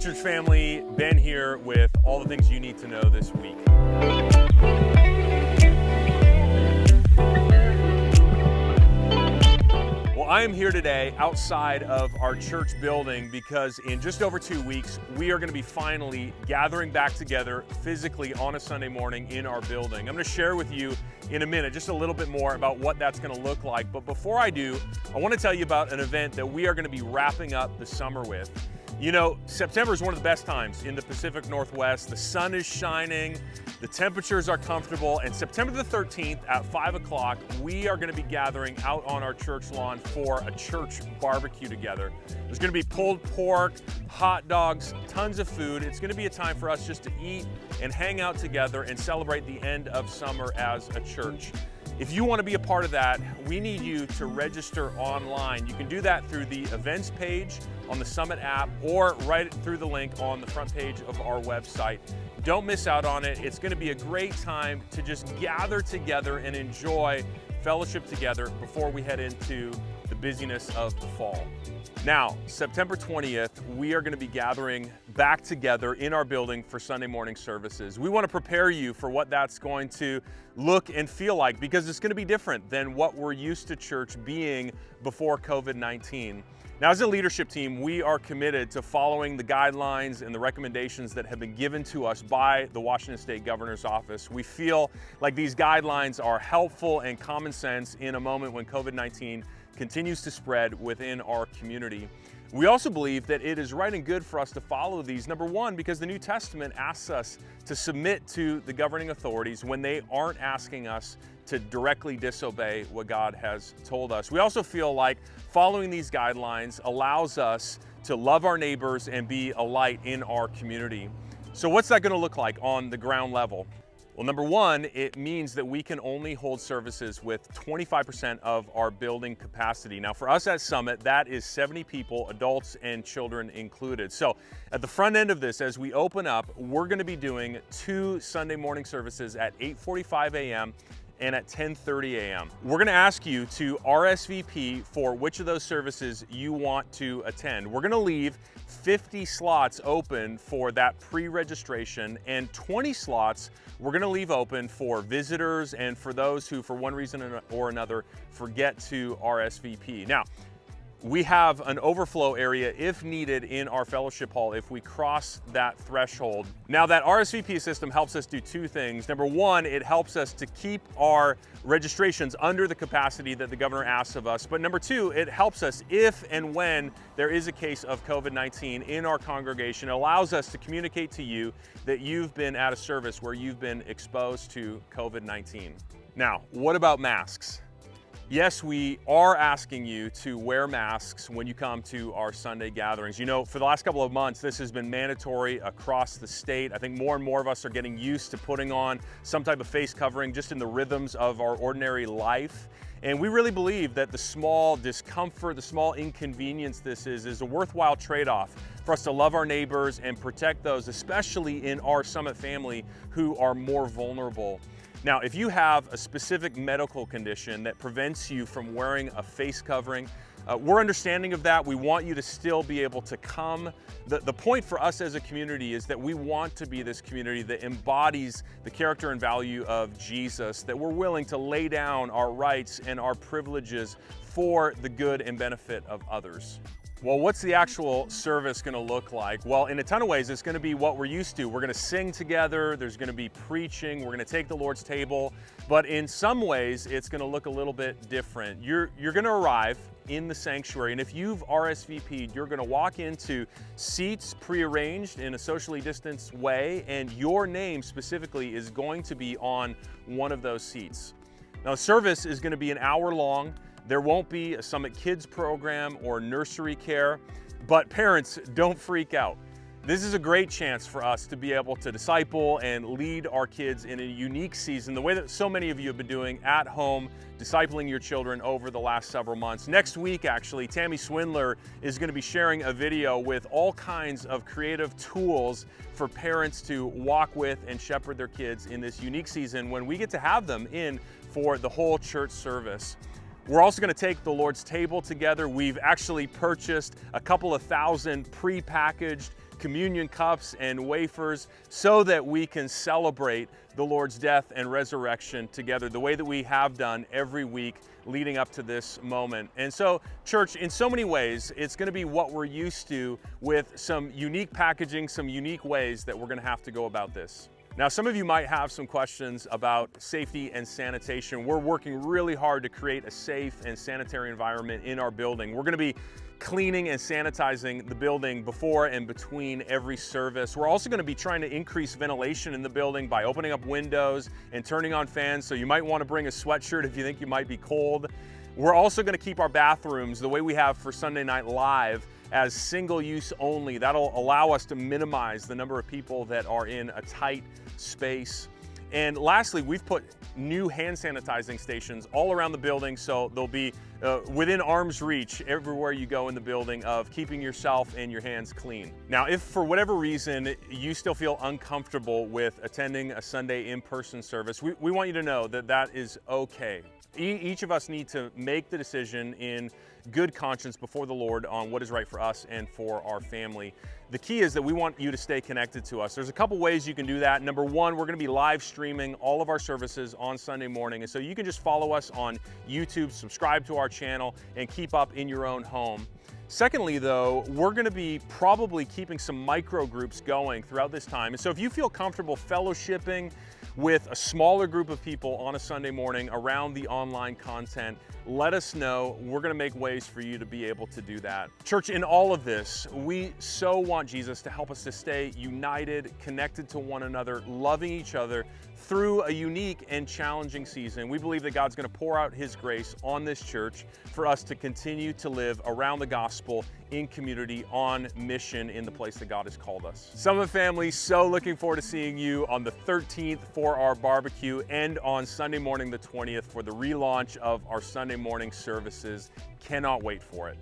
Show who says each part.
Speaker 1: Church family, Ben here with all the things you need to know this week. Well, I am here today outside of our church building because in just over 2 weeks, we are going to be finally gathering back together physically on a Sunday morning in our building. I'm going to share with you in a minute just a little bit more about what that's going to look like. But before I do, I want to tell you about an event that we are going to be wrapping up the summer with. You know, September is one of the best times in the Pacific Northwest. The sun is shining, the temperatures are comfortable, and September the 13th at 5 o'clock, we are going to be gathering out on our church lawn for a church barbecue together. There's going to be pulled pork, hot dogs, tons of food. It's going to be a time for us just to eat and hang out together and celebrate the end of summer as a church. If you want to be a part of that, we need you to register online. You can do that through the events page on the Summit app or right through the link on the front page of our website. Don't miss out on it. It's going to be a great time to just gather together and enjoy fellowship together before we head into the busyness of the fall. Now, September 20th, we are going to be gathering back together in our building for Sunday morning services. We want to prepare you for what that's going to look and feel like because it's going to be different than what we're used to church being before COVID-19. Now, as a leadership team, we are committed to following the guidelines and the recommendations that have been given to us by the Washington State Governor's Office. We feel like these guidelines are helpful and common sense in a moment when COVID-19 continues to spread within our community. We also believe that it is right and good for us to follow these. Number one, because the New Testament asks us to submit to the governing authorities when they aren't asking us to directly disobey what God has told us. We also feel like following these guidelines allows us to love our neighbors and be a light in our community. So what's that going to look like on the ground level? Well, number one, it means that we can only hold services with 25% of our building capacity. Now, for us at Summit, that is 70 people, adults and children included. So at the front end of this, as we open up, we're going to be doing 2 Sunday morning services at 8:45 a.m. and at 10:30 a.m. We're going to ask you to RSVP for which of those services you want to attend. We're going to leave 50 slots open for that pre-registration and 20 slots we're going to leave open for visitors and for those who, for one reason or another, forget to RSVP. Now, we have an overflow area if needed in our fellowship hall if we cross that threshold. Now, that RSVP system helps us do 2 things. Number one, it helps us to keep our registrations under the capacity that the governor asks of us. But number 2, it helps us if and when there is a case of COVID-19 in our congregation. It allows us to communicate to you that you've been at a service where you've been exposed to COVID-19. Now, what about masks? Yes, we are asking you to wear masks when you come to our Sunday gatherings. You know, for the last couple of months, this has been mandatory across the state. I think more and more of us are getting used to putting on some type of face covering just in the rhythms of our ordinary life. And we really believe that the small discomfort, the small inconvenience this is a worthwhile trade-off for us to love our neighbors and protect those, especially in our Summit family, who are more vulnerable. Now, if you have a specific medical condition that prevents you from wearing a face covering, we're understanding of that. We want you to still be able to come. The point for us as a community is that we want to be this community that embodies the character and value of Jesus, that we're willing to lay down our rights and our privileges for the good and benefit of others. Well, what's the actual service going to look like? Well, in a ton of ways, it's going to be what we're used to. We're going to sing together. There's going to be preaching. We're going to take the Lord's table. But in some ways, it's going to look a little bit different. You're going to arrive in the sanctuary, and if you've RSVP'd, you're going to walk into seats prearranged in a socially distanced way, and your name specifically is going to be on one of those seats. Now, the service is going to be an hour long. There won't be a Summit Kids program or nursery care, but parents, don't freak out. This is a great chance for us to be able to disciple and lead our kids in a unique season, the way that so many of you have been doing at home, discipling your children over the last several months. Next week, actually, Tammy Swindler is going to be sharing a video with all kinds of creative tools for parents to walk with and shepherd their kids in this unique season when we get to have them in for the whole church service. We're also going to take the Lord's table together. We've actually purchased a couple of thousand pre-packaged communion cups and wafers so that we can celebrate the Lord's death and resurrection together, the way that we have done every week leading up to this moment. And so, church, in so many ways, it's going to be what we're used to with some unique packaging, some unique ways that we're going to have to go about this. Now, some of you might have some questions about safety and sanitation. We're working really hard to create a safe and sanitary environment in our building. We're going to be cleaning and sanitizing the building before and between every service. We're also going to be trying to increase ventilation in the building by opening up windows and turning on fans, so you might want to bring a sweatshirt if you think you might be cold. We're also going to keep our bathrooms the way we have for Sunday Night Live as single use only. That'll allow us to minimize the number of people that are in a tight space. And lastly, we've put new hand sanitizing stations all around the building, so they'll be within arm's reach everywhere you go in the building of keeping yourself and your hands clean. Now, if for whatever reason you still feel uncomfortable with attending a Sunday in-person service, we want you to know that that is okay. Each of us need to make the decision in good conscience before the Lord on what is right for us and for our family. The key is that we want you to stay connected to us. There's a couple ways you can do that. Number one, we're going to be live streaming all of our services on Sunday morning. And so you can just follow us on YouTube, subscribe to our channel, and keep up in your own home. Secondly, though, we're going to be probably keeping some micro groups going throughout this time. And so if you feel comfortable fellowshipping with a smaller group of people on a Sunday morning around the online content, let us know. We're going to make ways for you to be able to do that. Church, in all of this, we so want Jesus to help us to stay united, connected to one another, loving each other through a unique and challenging season. We believe that God's going to pour out His grace on this church for us to continue to live around the gospel in community, on mission in the place that God has called us. Summit family, so looking forward to seeing you on the 13th for our barbecue and on Sunday morning the 20th for the relaunch of our Sunday morning services. Cannot wait for it.